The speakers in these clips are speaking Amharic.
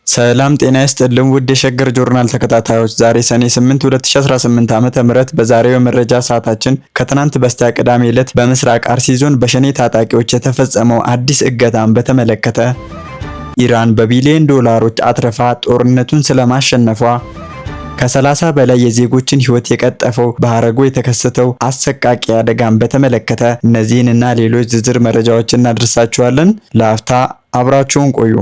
ሰላም ጤና ይስጥልን ውድ የሸገር ጆርናል ተከታታዮች፣ ዛሬ ሰኔ 8 2018 ዓ.ም በዛሬው የመረጃ ሰዓታችን ከትናንት በስቲያ ቅዳሜ ዕለት በምስራቅ አርሲ ዞን በሸኔ ታጣቂዎች የተፈጸመው አዲስ እገታን በተመለከተ፣ ኢራን በቢሊዮን ዶላሮች አትርፋ ጦርነቱን ስለማሸነፏ፣ ከ30 በላይ የዜጎችን ሕይወት የቀጠፈው በሐረጎ የተከሰተው አሰቃቂ አደጋን በተመለከተ እነዚህንና ሌሎች ዝርዝር መረጃዎችን እናደርሳችኋለን። ለአፍታ አብራችሁን ቆዩ።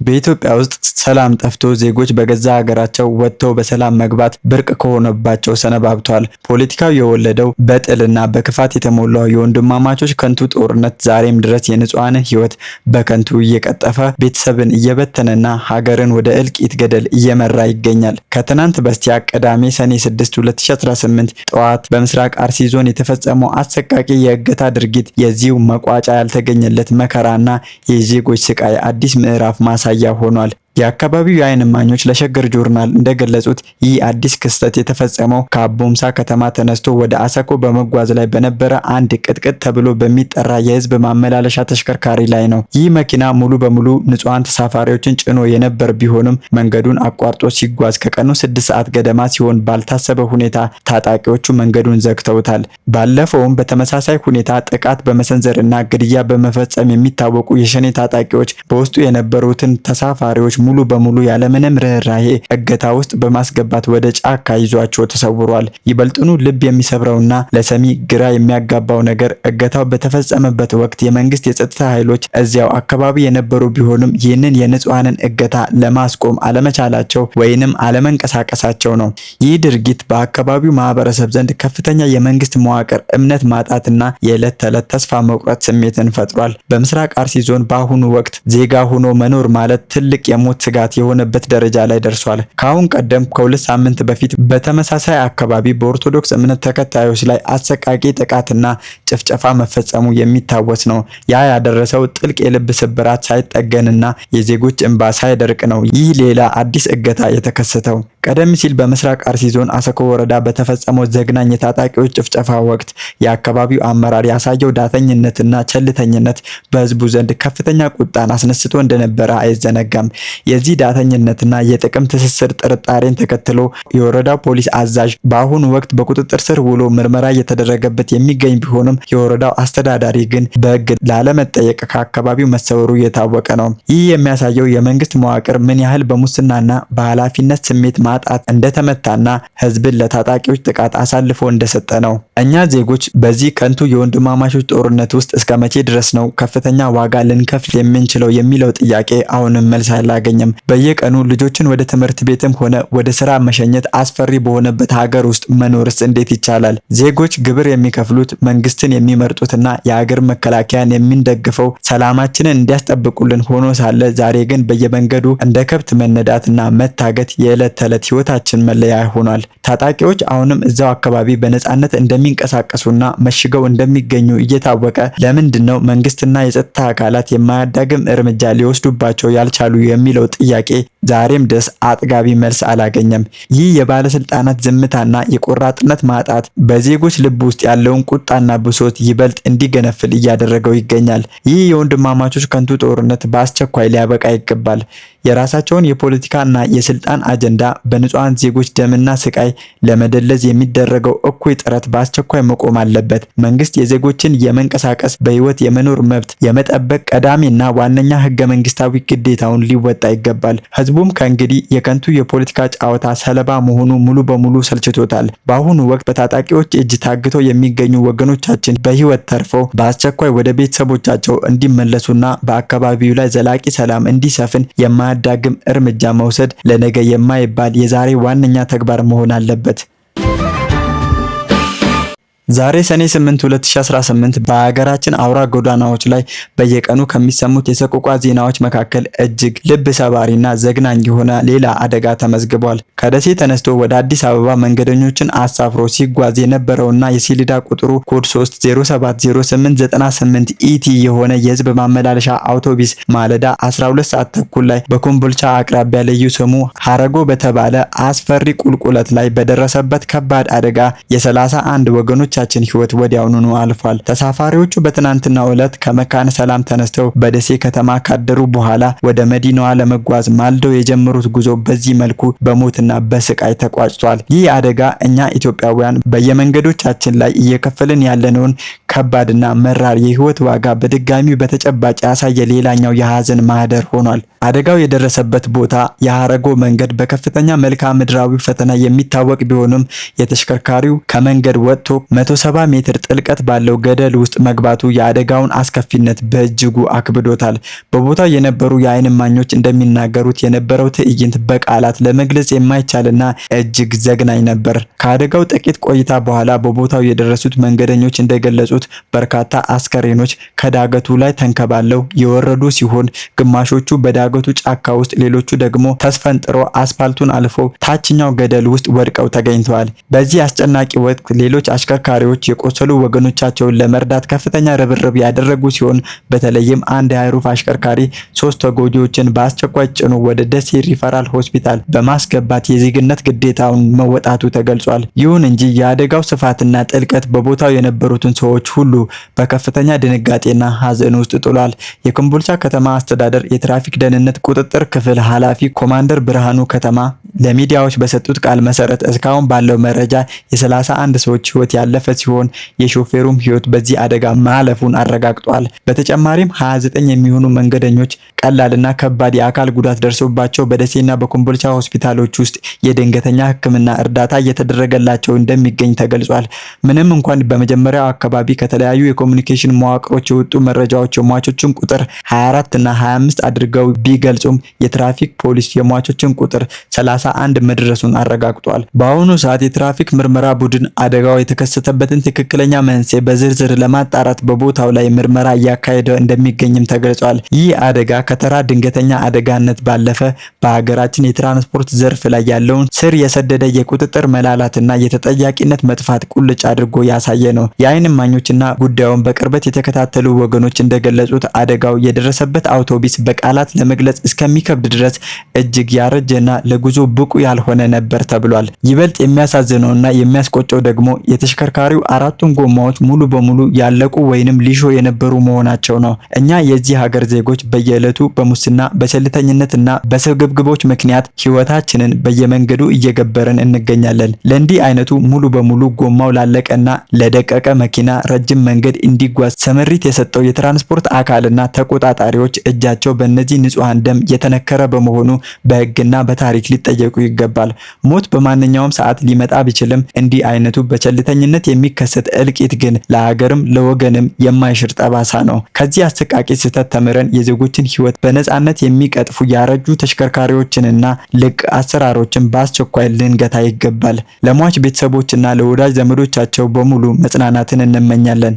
በኢትዮጵያ ውስጥ ሰላም ጠፍቶ ዜጎች በገዛ ሀገራቸው ወጥተው በሰላም መግባት ብርቅ ከሆነባቸው ሰነባብቷል። ፖለቲካው የወለደው በጥልና በክፋት የተሞላው የወንድማማቾች ከንቱ ጦርነት ዛሬም ድረስ የንጹሃንን ሕይወት በከንቱ እየቀጠፈ ቤተሰብን እየበተነና ሀገርን ወደ እልቂት ገደል እየመራ ይገኛል። ከትናንት በስቲያ ቅዳሜ ሰኔ 6 2018 ጠዋት በምስራቅ አርሲ ዞን የተፈጸመው አሰቃቂ የእገታ ድርጊት የዚሁ መቋጫ ያልተገኘለት መከራና የዜጎች ስቃይ አዲስ ምዕራፍ ማሳያ ሆኗል። የአካባቢው የዓይን እማኞች ለሸገር ጆርናል እንደገለጹት ይህ አዲስ ክስተት የተፈጸመው ከአቦምሳ ከተማ ተነስቶ ወደ አሰኮ በመጓዝ ላይ በነበረ አንድ ቅጥቅጥ ተብሎ በሚጠራ የህዝብ ማመላለሻ ተሽከርካሪ ላይ ነው። ይህ መኪና ሙሉ በሙሉ ንጹሃን ተሳፋሪዎችን ጭኖ የነበር ቢሆንም መንገዱን አቋርጦ ሲጓዝ ከቀኑ 6 ሰዓት ገደማ ሲሆን ባልታሰበ ሁኔታ ታጣቂዎቹ መንገዱን ዘግተውታል። ባለፈውም በተመሳሳይ ሁኔታ ጥቃት በመሰንዘርና ግድያ በመፈጸም የሚታወቁ የሸኔ ታጣቂዎች በውስጡ የነበሩትን ተሳፋሪዎች ሙሉ በሙሉ ያለምንም ርህራሄ እገታ ውስጥ በማስገባት ወደ ጫካ ይዟቸው ተሰውሯል። ይበልጥኑ ልብ የሚሰብረውና ለሰሚ ግራ የሚያጋባው ነገር እገታው በተፈጸመበት ወቅት የመንግስት የጸጥታ ኃይሎች እዚያው አካባቢ የነበሩ ቢሆንም ይህንን የንጹሃንን እገታ ለማስቆም አለመቻላቸው ወይንም አለመንቀሳቀሳቸው ነው። ይህ ድርጊት በአካባቢው ማህበረሰብ ዘንድ ከፍተኛ የመንግስት መዋቅር እምነት ማጣትና የዕለት ተዕለት ተስፋ መቁረጥ ስሜትን ፈጥሯል። በምስራቅ አርሲ ዞን በአሁኑ ወቅት ዜጋ ሆኖ መኖር ማለት ትልቅ የሞት ስጋት የሆነበት ደረጃ ላይ ደርሷል። ከአሁን ቀደም ከ2 ሳምንት በፊት በተመሳሳይ አካባቢ በኦርቶዶክስ እምነት ተከታዮች ላይ አሰቃቂ ጥቃትና ጭፍጨፋ መፈጸሙ የሚታወስ ነው። ያ ያደረሰው ጥልቅ የልብ ስብራት ሳይጠገንና የዜጎች እንባ ሳይደርቅ ነው ይህ ሌላ አዲስ እገታ የተከሰተው። ቀደም ሲል በምስራቅ አርሲ ዞን አሰኮ ወረዳ በተፈጸመው ዘግናኝ የታጣቂዎች ጭፍጨፋ ወቅት የአካባቢው አመራር ያሳየው ዳተኝነትና ቸልተኝነት በህዝቡ ዘንድ ከፍተኛ ቁጣን አስነስቶ እንደነበረ አይዘነጋም። የዚህ ዳተኝነትና የጥቅም ትስስር ጥርጣሬን ተከትሎ የወረዳው ፖሊስ አዛዥ በአሁኑ ወቅት በቁጥጥር ስር ውሎ ምርመራ እየተደረገበት የሚገኝ ቢሆንም የወረዳው አስተዳዳሪ ግን በሕግ ላለመጠየቅ ከአካባቢው መሰወሩ የታወቀ ነው። ይህ የሚያሳየው የመንግስት መዋቅር ምን ያህል በሙስናና በኃላፊነት ስሜት ማጣት እንደተመታና ህዝብን ለታጣቂዎች ጥቃት አሳልፎ እንደሰጠ ነው። እኛ ዜጎች በዚህ ከንቱ የወንድማማቾች ጦርነት ውስጥ እስከ መቼ ድረስ ነው ከፍተኛ ዋጋ ልንከፍል የምንችለው የሚለው ጥያቄ አሁንም መልስ አላገኘም። በየቀኑ ልጆችን ወደ ትምህርት ቤትም ሆነ ወደ ስራ መሸኘት አስፈሪ በሆነበት ሀገር ውስጥ መኖርስ እንዴት ይቻላል? ዜጎች ግብር የሚከፍሉት መንግስትን የሚመርጡትና የሀገር መከላከያን የሚንደግፈው ሰላማችንን እንዲያስጠብቁልን ሆኖ ሳለ ዛሬ ግን በየመንገዱ እንደ ከብት መነዳትና መታገት የዕለት ተዕለት ህይወታችን መለያ ሆኗል። ታጣቂዎች አሁንም እዛው አካባቢ በነጻነት እንደሚንቀሳቀሱና መሽገው እንደሚገኙ እየታወቀ ለምንድነው መንግስትና የጸጥታ አካላት የማያዳግም እርምጃ ሊወስዱባቸው ያልቻሉ የሚለው ጥያቄ ዛሬም ድረስ አጥጋቢ መልስ አላገኘም። ይህ የባለስልጣናት ዝምታና የቆራጥነት ማጣት በዜጎች ልብ ውስጥ ያለውን ቁጣና ብሶት ይበልጥ እንዲገነፍል እያደረገው ይገኛል። ይህ የወንድማማቾች ከንቱ ጦርነት በአስቸኳይ ሊያበቃ ይገባል። የራሳቸውን የፖለቲካና የስልጣን አጀንዳ በንጹሃን ዜጎች ደምና ስቃይ ለመደለዝ የሚደረገው እኩይ ጥረት በአስቸኳይ መቆም አለበት። መንግስት የዜጎችን የመንቀሳቀስ በህይወት የመኖር መብት የመጠበቅ ቀዳሚና ዋነኛ ህገ መንግስታዊ ግዴታውን ሊወጣ ይገባል። ህዝቡም ከእንግዲህ የከንቱ የፖለቲካ ጨዋታ ሰለባ መሆኑ ሙሉ በሙሉ ሰልችቶታል። በአሁኑ ወቅት በታጣቂዎች እጅ ታግተው የሚገኙ ወገኖቻችን በህይወት ተርፈው በአስቸኳይ ወደ ቤተሰቦቻቸው እንዲመለሱና በአካባቢው ላይ ዘላቂ ሰላም እንዲሰፍን የማያዳግም እርምጃ መውሰድ ለነገ የማይባል የዛሬ ዋነኛ ተግባር መሆን አለበት። ዛሬ ሰኔ 8 2018 በሀገራችን አውራ ጎዳናዎች ላይ በየቀኑ ከሚሰሙት የሰቆቃ ዜናዎች መካከል እጅግ ልብ ሰባሪና ዘግናኝ የሆነ ሌላ አደጋ ተመዝግቧል። ከደሴ ተነስቶ ወደ አዲስ አበባ መንገደኞችን አሳፍሮ ሲጓዝ የነበረውና የሰሌዳ ቁጥሩ ኮድ 3070898 ኢቲ የሆነ የህዝብ ማመላለሻ አውቶቡስ ማለዳ 12 ሰዓት ተኩል ላይ በኮምቦልቻ አቅራቢያ ልዩ ስሙ ሐረጎ በተባለ አስፈሪ ቁልቁለት ላይ በደረሰበት ከባድ አደጋ የ31 ወገኖች የብዙዎቻችን ህይወት ወዲያውኑ አልፏል። ተሳፋሪዎቹ በትናንትናው ዕለት ከመካነ ሰላም ተነስተው በደሴ ከተማ ካደሩ በኋላ ወደ መዲናዋ ለመጓዝ ማልደው የጀመሩት ጉዞ በዚህ መልኩ በሞትና በስቃይ ተቋጭቷል። ይህ አደጋ እኛ ኢትዮጵያውያን በየመንገዶቻችን ላይ እየከፈልን ያለነውን ከባድና መራር የህይወት ዋጋ በድጋሚ በተጨባጭ ያሳየ ሌላኛው የሀዘን ማህደር ሆኗል። አደጋው የደረሰበት ቦታ የሐረጎ መንገድ በከፍተኛ መልክዓ ምድራዊ ፈተና የሚታወቅ ቢሆንም የተሽከርካሪው ከመንገድ ወጥቶ 170 ሜትር ጥልቀት ባለው ገደል ውስጥ መግባቱ የአደጋውን አስከፊነት በእጅጉ አክብዶታል። በቦታው የነበሩ የዓይን እማኞች እንደሚናገሩት የነበረው ትዕይንት በቃላት ለመግለጽ የማይቻልና እጅግ ዘግናኝ ነበር። ከአደጋው ጥቂት ቆይታ በኋላ በቦታው የደረሱት መንገደኞች እንደገለጹት በርካታ አስከሬኖች ከዳገቱ ላይ ተንከባለው የወረዱ ሲሆን ግማሾቹ በዳገቱ ጫካ ውስጥ፣ ሌሎቹ ደግሞ ተስፈንጥሮ አስፓልቱን አልፈው ታችኛው ገደል ውስጥ ወድቀው ተገኝተዋል። በዚህ አስጨናቂ ወቅት ሌሎች አሽከርካሪዎች የቆሰሉ ወገኖቻቸውን ለመርዳት ከፍተኛ ርብርብ ያደረጉ ሲሆን በተለይም አንድ የሃይሩፍ አሽከርካሪ 3 ተጎጂዎችን በአስቸኳይ ጭኖ ወደ ደሴ ሪፈራል ሆስፒታል በማስገባት የዜግነት ግዴታውን መወጣቱ ተገልጿል። ይሁን እንጂ የአደጋው ስፋትና ጥልቀት በቦታው የነበሩትን ሰዎች ሁሉ በከፍተኛ ድንጋጤና ሀዘን ውስጥ ጥሏል። የኮምቦልቻ ከተማ አስተዳደር የትራፊክ ደህንነት ቁጥጥር ክፍል ኃላፊ ኮማንደር ብርሃኑ ከተማ ለሚዲያዎች በሰጡት ቃል መሰረት እስካሁን ባለው መረጃ የ31 ሰዎች ህይወት ያለፈ ሲሆን የሾፌሩም ህይወት በዚህ አደጋ ማለፉን አረጋግጧል። በተጨማሪም 29 የሚሆኑ መንገደኞች ቀላልና ከባድ የአካል ጉዳት ደርሶባቸው በደሴና በኮምቦልቻ ሆስፒታሎች ውስጥ የድንገተኛ ሕክምና እርዳታ እየተደረገላቸው እንደሚገኝ ተገልጿል። ምንም እንኳን በመጀመሪያው አካባቢ ከተለያዩ የኮሙኒኬሽን መዋቅሮች የወጡ መረጃዎች የሟቾችን ቁጥር 24 እና 25 አድርገው ቢገልጹም የትራፊክ ፖሊስ የሟቾችን ቁጥር 31 መድረሱን አረጋግጧል። በአሁኑ ሰዓት የትራፊክ ምርመራ ቡድን አደጋው የተከሰተበትን ትክክለኛ መንስኤ በዝርዝር ለማጣራት በቦታው ላይ ምርመራ እያካሄደ እንደሚገኝም ተገልጿል። ይህ አደጋ ከተራ ድንገተኛ አደጋነት ባለፈ በሀገራችን የትራንስፖርት ዘርፍ ላይ ያለውን ስር የሰደደ የቁጥጥር መላላትና የተጠያቂነት መጥፋት ቁልጭ አድርጎ ያሳየ ነው። የዓይን እማኞችና ጉዳዩን በቅርበት የተከታተሉ ወገኖች እንደገለጹት አደጋው የደረሰበት አውቶቡስ በቃላት ለመግለጽ እስከሚከብድ ድረስ እጅግ ያረጀና ለጉዞ ብቁ ያልሆነ ነበር ተብሏል። ይበልጥ የሚያሳዝነውና የሚያስቆጨው ደግሞ የተሽከርካሪው አራቱን ጎማዎች ሙሉ በሙሉ ያለቁ ወይንም ሊሾ የነበሩ መሆናቸው ነው። እኛ የዚህ ሀገር ዜጎች በየዕለቱ በሙስና በቸልተኝነትና በስግብግቦች ምክንያት ህይወታችንን በየመንገዱ እየገበርን እንገኛለን። ለእንዲህ አይነቱ ሙሉ በሙሉ ጎማው ላለቀና ለደቀቀ መኪና ረጅም መንገድ እንዲጓዝ ስምሪት የሰጠው የትራንስፖርት አካልና ተቆጣጣሪዎች እጃቸው በእነዚህ ንጹሃን ደም የተነከረ በመሆኑ በህግና በታሪክ ሊጠየቁ ይገባል። ሞት በማንኛውም ሰዓት ሊመጣ ቢችልም እንዲህ አይነቱ በቸልተኝነት የሚከሰት እልቂት ግን ለሀገርም ለወገንም የማይሽር ጠባሳ ነው። ከዚህ አሰቃቂ ስህተት ተምረን የዜጎችን ህይወት በነጻነት የሚቀጥፉ ያረጁ ተሽከርካሪዎችንና ልቅ አሰራሮችን በአስቸኳይ ልንገታ ይገባል። ለሟች ቤተሰቦችና ለወዳጅ ዘመዶቻቸው በሙሉ መጽናናትን እንመኛለን።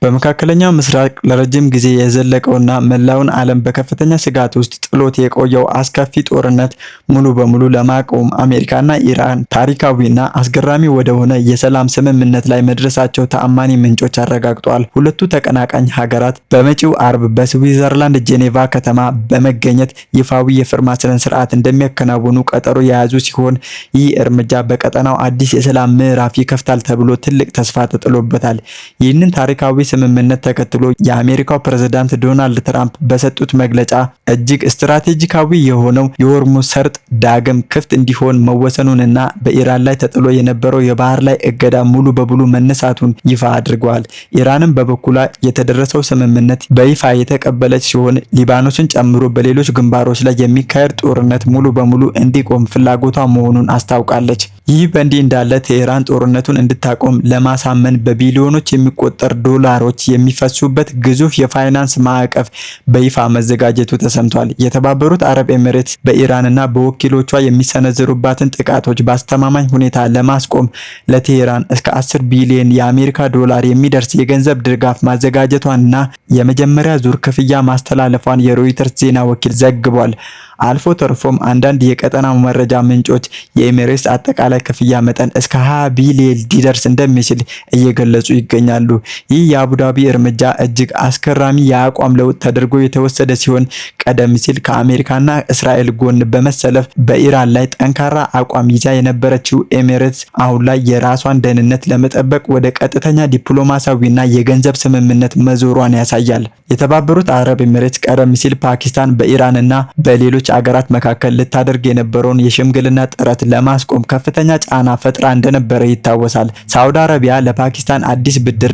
በመካከለኛው ምስራቅ ለረጅም ጊዜ የዘለቀውና መላውን ዓለም በከፍተኛ ስጋት ውስጥ ጥሎት የቆየው አስከፊ ጦርነት ሙሉ በሙሉ ለማቆም አሜሪካና ኢራን ታሪካዊና አስገራሚ ወደሆነ የሰላም ስምምነት ላይ መድረሳቸው ተአማኒ ምንጮች አረጋግጠዋል። ሁለቱ ተቀናቃኝ ሀገራት በመጪው አርብ በስዊዘርላንድ ጄኔቫ ከተማ በመገኘት ይፋዊ የፊርማ ስነ ስርዓት እንደሚያከናውኑ ቀጠሮ የያዙ ሲሆን ይህ እርምጃ በቀጠናው አዲስ የሰላም ምዕራፍ ይከፍታል ተብሎ ትልቅ ተስፋ ተጥሎበታል። ይህንን ታሪካዊ ስምምነት ተከትሎ የአሜሪካው ፕሬዝዳንት ዶናልድ ትራምፕ በሰጡት መግለጫ እጅግ ስትራቴጂካዊ የሆነው የሆርሙዝ ሰርጥ ዳግም ክፍት እንዲሆን መወሰኑንና በኢራን ላይ ተጥሎ የነበረው የባህር ላይ እገዳ ሙሉ በሙሉ መነሳቱን ይፋ አድርገዋል። ኢራንም በበኩሏ የተደረሰው ስምምነት በይፋ የተቀበለች ሲሆን ሊባኖስን ጨምሮ በሌሎች ግንባሮች ላይ የሚካሄድ ጦርነት ሙሉ በሙሉ እንዲቆም ፍላጎቷ መሆኑን አስታውቃለች። ይህ በእንዲህ እንዳለ ቴህራን ጦርነቱን እንድታቆም ለማሳመን በቢሊዮኖች የሚቆጠር ዶላሮች የሚፈሱበት ግዙፍ የፋይናንስ ማዕቀፍ በይፋ መዘጋጀቱ ተሰምቷል። የተባበሩት አረብ ኤሚሬትስ በኢራንና በወኪሎቿ የሚሰነዘሩባትን ጥቃቶች በአስተማማኝ ሁኔታ ለማስቆም ለቴህራን እስከ 10 ቢሊዮን የአሜሪካ ዶላር የሚደርስ የገንዘብ ድጋፍ ማዘጋጀቷንና የመጀመሪያ ዙር ክፍያ ማስተላለፏን የሮይተርስ ዜና ወኪል ዘግቧል። አልፎ ተርፎም አንዳንድ የቀጠናው መረጃ ምንጮች የኤሚሬትስ አጠቃላይ ክፍያ መጠን እስከ 20 ቢሊዮን ሊደርስ እንደሚችል እየገለጹ ይገኛሉ። ይህ የአቡዳቢ እርምጃ እጅግ አስገራሚ የአቋም ለውጥ ተደርጎ የተወሰደ ሲሆን ቀደም ሲል ከአሜሪካና እስራኤል ጎን በመሰለፍ በኢራን ላይ ጠንካራ አቋም ይዛ የነበረችው ኤሚሬትስ አሁን ላይ የራሷን ደህንነት ለመጠበቅ ወደ ቀጥተኛ ዲፕሎማሲያዊና የገንዘብ ስምምነት መዞሯን ያሳያል። የተባበሩት አረብ ኤሚሬትስ ቀደም ሲል ፓኪስታን በኢራንና በሌሎች አገራት መካከል ልታደርግ የነበረውን የሽምግልና ጥረት ለማስቆም ከፍተኛ ጫና ፈጥራ እንደነበረ ይታወሳል። ሳውዲ አረቢያ ለፓኪስታን አዲስ ብድር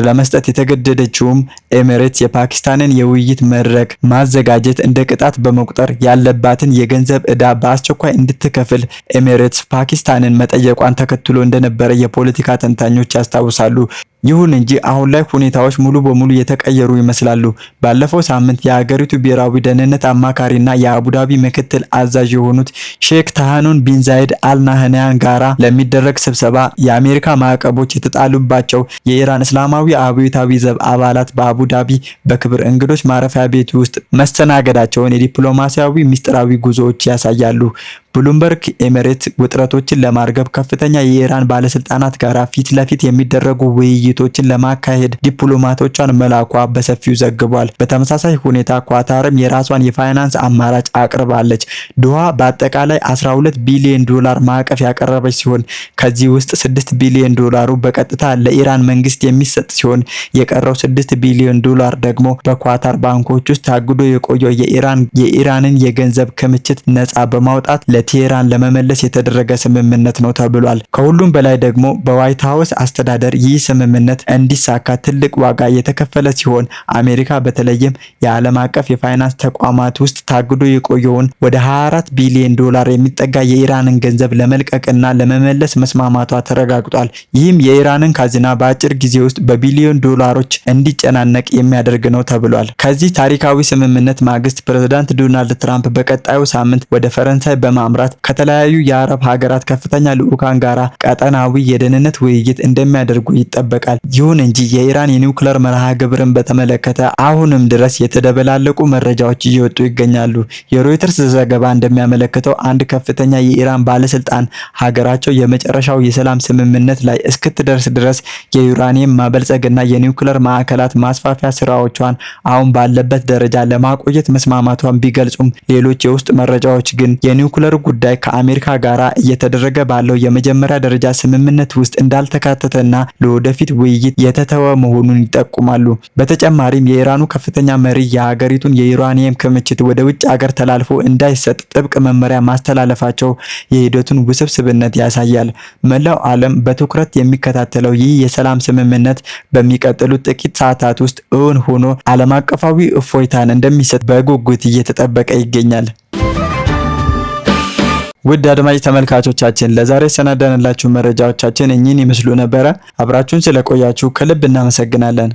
ለመስጠት የተገደደችውም ኤሚሬትስ የፓኪስታንን የውይይት መድረክ ማዘጋጀት እንደ ቅጣት በመቁጠር ያለባትን የገንዘብ ዕዳ በአስቸኳይ እንድትከፍል ኤሚሬትስ ፓኪስታንን መጠየቋን ተከትሎ እንደነበረ የፖለቲካ ተንታኞች ያስታውሳሉ። ይሁን እንጂ አሁን ላይ ሁኔታዎች ሙሉ በሙሉ የተቀየሩ ይመስላሉ። ባለፈው ሳምንት የሀገሪቱ ብሔራዊ ደህንነት አማካሪና የአቡዳቢ ምክትል አዛዥ የሆኑት ሼክ ታሃኑን ቢን ዛይድ አልናህያን ጋራ ለሚደረግ ስብሰባ የአሜሪካ ማዕቀቦች የተጣሉባቸው የኢራን እስላማዊ አብዮታዊ ዘብ አባላት በአቡዳቢ በክብር እንግዶች ማረፊያ ቤት ውስጥ መስተናገዳቸውን የዲፕሎማሲያዊ ሚስጥራዊ ጉዞዎች ያሳያሉ። ብሉምበርግ ኤሚሬትስ ውጥረቶችን ለማርገብ ከፍተኛ የኢራን ባለስልጣናት ጋር ፊት ለፊት የሚደረጉ ውይይቶችን ለማካሄድ ዲፕሎማቶቿን መላኳ በሰፊው ዘግቧል። በተመሳሳይ ሁኔታ ኳታርም የራሷን የፋይናንስ አማራጭ አቅርባለች። ዶሃ በአጠቃላይ 12 ቢሊዮን ዶላር ማዕቀፍ ያቀረበች ሲሆን ከዚህ ውስጥ 6 ቢሊዮን ዶላሩ በቀጥታ ለኢራን መንግስት የሚሰጥ ሲሆን የቀረው 6 ቢሊዮን ዶላር ደግሞ በኳታር ባንኮች ውስጥ ታግዶ የቆየው የኢራንን የገንዘብ ክምችት ነፃ በማውጣት ለቴህራን ለመመለስ የተደረገ ስምምነት ነው ተብሏል። ከሁሉም በላይ ደግሞ በዋይት ሀውስ አስተዳደር ይህ ስምምነት እንዲሳካ ትልቅ ዋጋ የተከፈለ ሲሆን አሜሪካ በተለይም የዓለም አቀፍ የፋይናንስ ተቋማት ውስጥ ታግዶ የቆየውን ወደ 24 ቢሊዮን ዶላር የሚጠጋ የኢራንን ገንዘብ ለመልቀቅና ለመመለስ መስማማቷ ተረጋግጧል። ይህም የኢራንን ካዝና በአጭር ጊዜ ውስጥ በቢሊዮን ዶላሮች እንዲጨናነቅ የሚያደርግ ነው ተብሏል። ከዚህ ታሪካዊ ስምምነት ማግስት ፕሬዝዳንት ዶናልድ ትራምፕ በቀጣዩ ሳምንት ወደ ፈረንሳይ በማምራት ከተለያዩ የአረብ ሀገራት ከፍተኛ ልዑካን ጋራ ቀጠናዊ የደህንነት ውይይት እንደሚያደርጉ ይጠበቃል። ይሁን እንጂ የኢራን የኒውክሌር መርሃ ግብርን በተመለከተ አሁንም ድረስ የተደበላለቁ መረጃዎች እየወጡ ይገኛሉ። የሮይተርስ ዘገባ እንደሚያመለክተው አንድ ከፍተኛ የኢራን ባለስልጣን ሀገራቸው የመጨረሻው የሰላም ስምምነት ላይ እስክትደርስ ድረስ የዩራኒየም ማበልጸግና የኒውክሌር ማዕከላት ማስፋፊያ ስራዎቿን አሁን ባለበት ደረጃ ለማቆየት መስማማቷን ቢገልጹም ሌሎች የውስጥ መረጃዎች ግን የኒውክሌር ጉዳይ ከአሜሪካ ጋራ እየተደረገ ባለው የመጀመሪያ ደረጃ ስምምነት ውስጥ እንዳልተካተተና ለወደፊት ውይይት የተተወ መሆኑን ይጠቁማሉ። በተጨማሪም የኢራኑ ከፍተኛ መሪ የሀገሪቱን የዩራኒየም ክምችት ወደ ውጭ ሀገር ተላልፎ እንዳይሰጥ ጥብቅ መመሪያ ማስተላለፋቸው የሂደቱን ውስብስብነት ያሳያል። መላው ዓለም በትኩረት የሚከታተለው ይህ የሰላም ስምምነት በሚቀጥሉት ጥቂት ሰዓታት ውስጥ እውን ሆኖ ዓለም አቀፋዊ እፎይታን እንደሚሰጥ በጉጉት እየተጠበቀ ይገኛል። ውድ አድማጭ ተመልካቾቻችን ለዛሬ ሰናዳንላችሁ መረጃዎቻችን እኚህን ይመስሉ ነበረ። አብራችሁን ስለቆያችሁ ከልብ እናመሰግናለን።